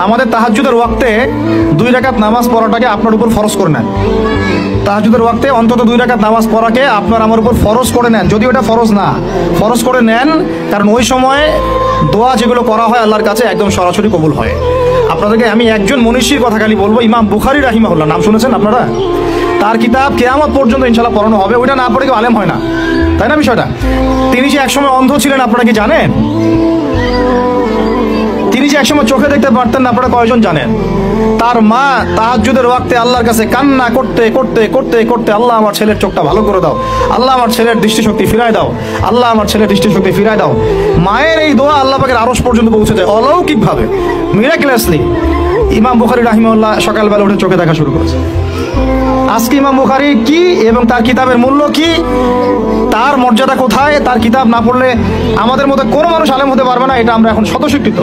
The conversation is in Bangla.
আমাদের তাহাজ্জুদের ওয়াক্তে 2 রাকাত নামাজ পড়াটাকে আপনার উপর ফরজ করে নেন। তাহাজ্জুদের ওয়াক্তে অন্তত 2 রাকাত নামাজ পড়াকে আপনার আমার উপর ফরজ করে নেন, যদিও এটা ফরজ না, ফরজ করে নেন, কারণ ওই সময় দোয়া যেগুলো করা হয় আল্লাহর কাছে একদম সরাসরি কবুল হয়। আপনাদেরকে আমি একজন মনীষীর কথা খালি বলবো, ইমাম বুখারী রাহিমাহুল্লাহ, নাম শুনেছেন আপনারা? তার কিতাব কিয়ামত পর্যন্ত ইনশাআল্লাহ পড়ানো হবে, ওইটা না পড়ে কেউ আলেম হয় না, তাই না বিষয়টা? তিনি যে একসময় অন্ধ ছিলেন আপনারা কি জানেন? তিনি যে একসময় চোখে দেখতে পারতেন না, আপনারা কয়জন জানেন? তার মা তাহাজ্জুদের ওয়াক্তে আল্লাহর কাছে কান্না করতে করতে করতে করতে, আল্লাহ আমার ছেলের চোখটা ভালো করে দাও, আল্লাহ আমার ছেলের দৃষ্টিশক্তি ফিরায় দাও, আল্লাহ আমার ছেলের দৃষ্টিশক্তি ফিরায় দাও। মায়ের এই দোয়া আল্লাহ পাকের আরশ পর্যন্ত পৌঁছে যায় অলৌকিকভাবে, মিরাকুলাসলি। ইমাম বুখারী রাহিমাহুল্লাহ সকালবেলা উঠে চোখে দেখা শুরু করেছে। আজকে ইমাম বুখারী কি এবং তার কিতাবের মূল্য কি, তার মর্যাদা কোথায়, তার কিতাব না পড়লে আমাদের মধ্যে কোনো মানুষ আলেম হতে পারবে না, এটা আমরা এখন স্বতঃস্বীকৃত।